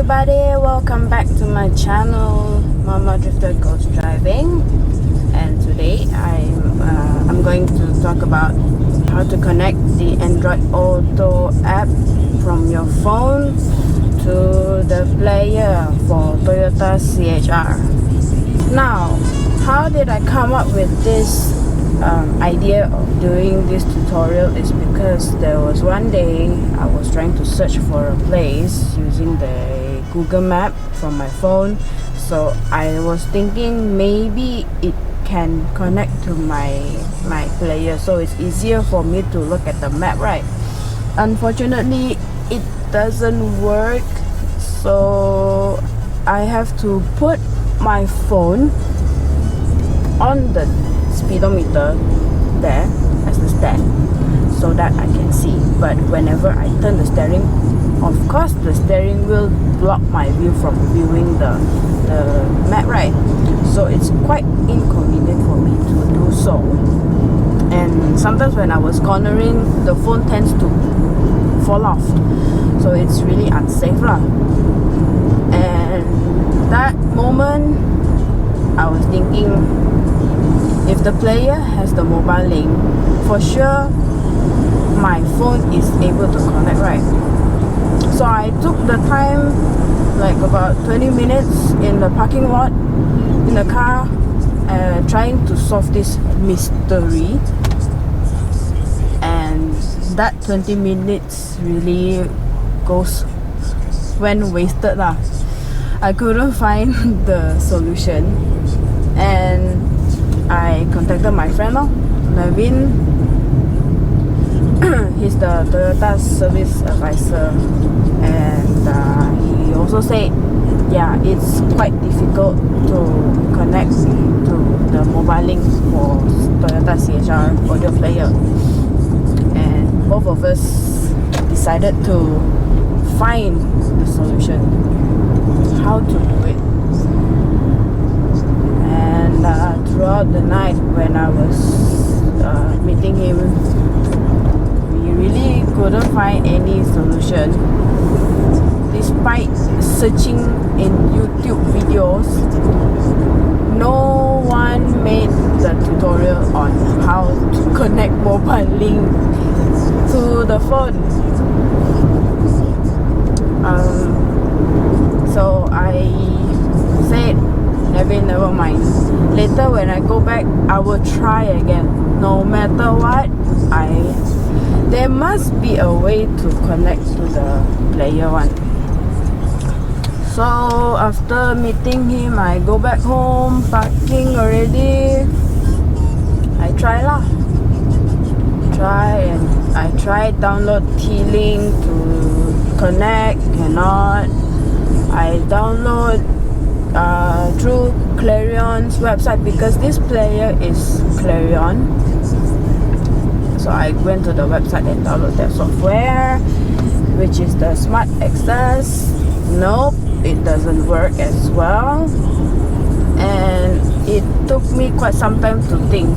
everybody, welcome back to my channel, Mama Drifter Goes Driving. And today I'm going to talk about how to connect the Android Auto app from your phone to the player for Toyota CHR. Now, how did I come up with this idea of doing this tutorial is because there was one day I was trying to search for a place using the Google map from my phone. So I was thinking maybe it can connect to my player, so it's easier for me to look at the map, right? Unfortunately, it doesn't work, so I have to put my phone on the speedometer there as the stand so that I can see. But whenever I turn the steering, of course the steering wheel block my view from viewing the map, right? So it's quite inconvenient for me to do so. And sometimes when I was cornering, the phone tends to fall off, so it's really unsafe lah. And that moment I was thinking, if the player has the mobile link, for sure my phone is able to connect, right? So I took the time, like about 20 minutes in the parking lot, in the car, trying to solve this mystery. And that 20 minutes really went wasted lah. I couldn't find the solution, and I contacted my friend, Naveen. He's the Toyota service advisor, and he also said, yeah, it's quite difficult to connect to the mobile link for Toyota CHR audio player. And both of us decided to find the solution, how to do it. And throughout the night when I was meeting him, we really couldn't find any solution. Despite searching in YouTube videos, no one made the tutorial on how to connect mobile link to the phone. So I said, never mind. Later when I go back, I will try again. No matter what, there must be a way to connect to the player one. So after meeting him, I go back home, parking already. I try download T-Link to connect, cannot. I download through Clarion's website because this player is Clarion. So I went to the website and downloaded their software, which is the Smart Access. Nope, it doesn't work as well. And it took me quite some time to think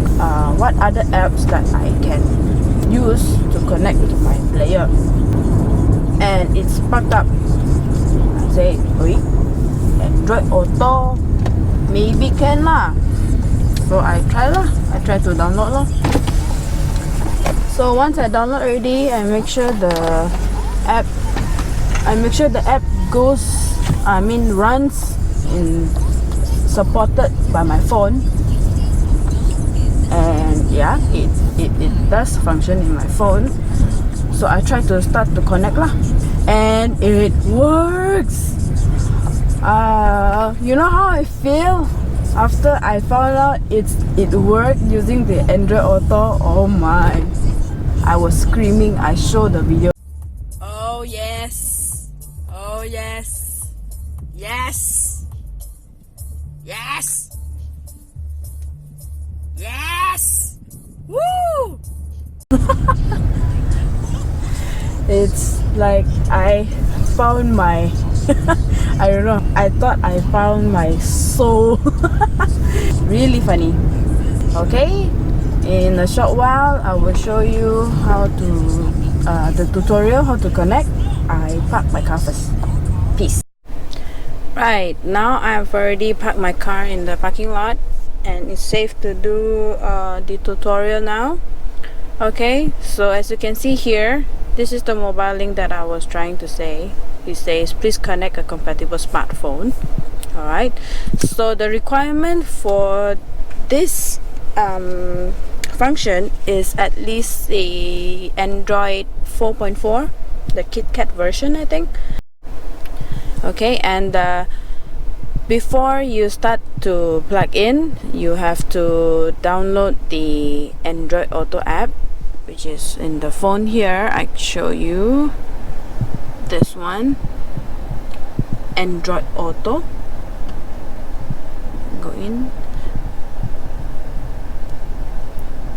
what other apps that I can use to connect to my player. And it sparked up. I say, wait, Android Auto, maybe can lah. So I try to download lah. So once I download already, I make sure the app runs supported by my phone. And yeah, it does function in my phone. So I try to start to connect lah, and it works. You know how I feel after I found out it worked using the Android Auto? Oh my, I was screaming. I showed the video. Oh yes, oh yes, yes, yes, yes, woo! It's like I found my I don't know, I thought I found my soul. Really funny. Okay, in a short while I will show you how to the tutorial how to connect. I park my car first. Peace. Right, now I've already parked my car in the parking lot and it's safe to do the tutorial now. Okay, so as you can see here, this is the mobile link that I was trying to say. It says please connect a compatible smartphone. Alright, so the requirement for this function is at least the Android 4.4, the KitKat version, I think. Okay, and before you start to plug in, you have to download the Android Auto app, which is in the phone here. I show you this one, Android Auto. Go in.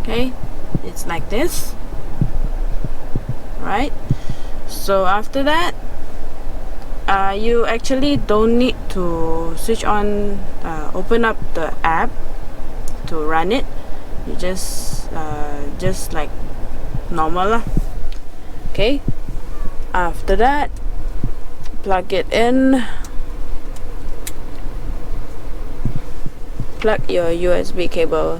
Okay, it's like this. Right, so after that you actually don't need to switch on, open up the app to run it. You just like normal lah. Okay, after that plug it in, plug your USB cable.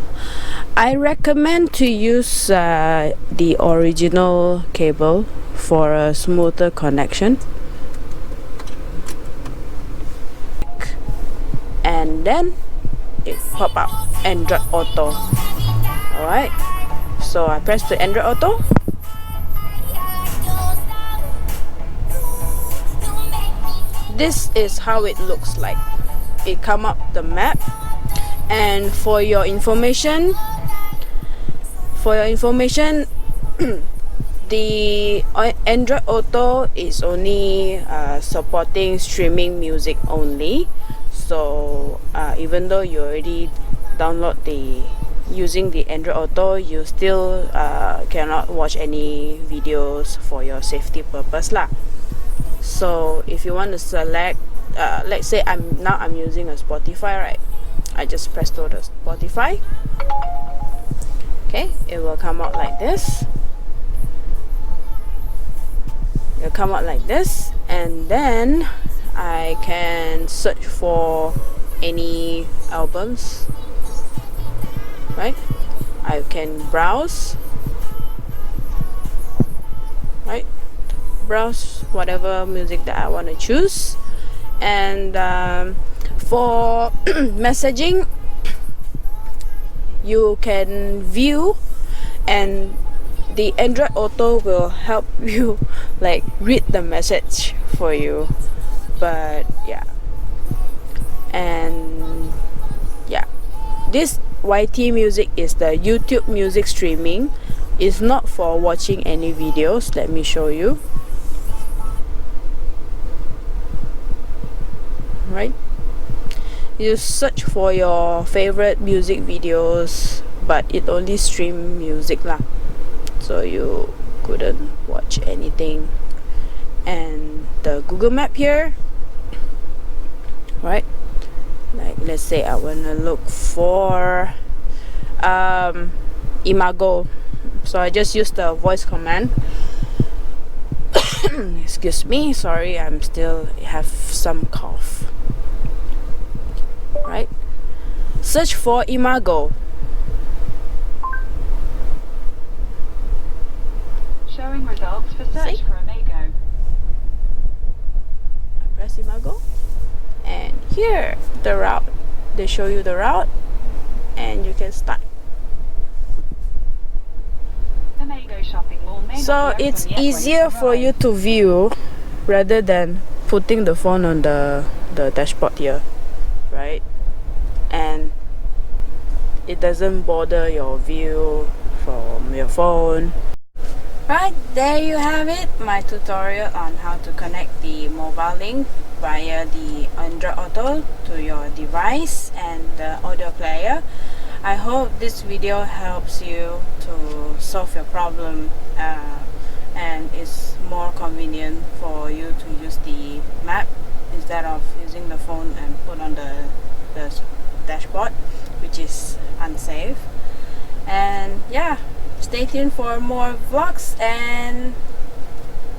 I recommend to use the original cable for a smoother connection. And then it pop up Android Auto. Alright, so I press the Android Auto. This is how it looks like. It come up the map, and for your information, the Android Auto is only supporting streaming music only. So even though you already download using the Android Auto, you still cannot watch any videos for your safety purpose lah. So if you want to select, let's say I'm using a Spotify, right? I just press to the Spotify. Okay, it will come out like this. It'll come out like this, and then I can search for any albums, right? I can browse, right? Browse whatever music that I want to choose. And for messaging, you can view, and the Android Auto will help you like read the message for you. But yeah, and yeah, this YT Music is the YouTube music streaming. It's not for watching any videos. Let me show you. Right, you search for your favorite music videos, but it only stream music lah, so you couldn't watch anything. And the Google Map here, right, like let's say I want to look for Imago, so I just use the voice command. Excuse me, sorry, I'm still have some cough. Right, search for Imago. Showing results for search for Imago. I press Imago, and here the route. They show you the route, and you can start. Imago shopping mall may So not be it's open yet easier when you for you arrive. to view rather than putting the phone on the dashboard here, right? And it doesn't bother your view from your phone. Right, there you have it, my tutorial on how to connect the mobile link via the Android Auto to your device and the audio player. I hope this video helps you to solve your problem, and it's more convenient for you to use the map instead of using the phone and put on the dashboard, which is unsafe. And yeah, stay tuned for more vlogs, and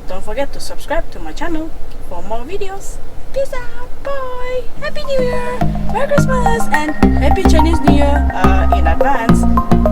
don't forget to subscribe to my channel for more videos. Peace out. Bye. Happy New Year. Merry Christmas and Happy Chinese New Year in advance.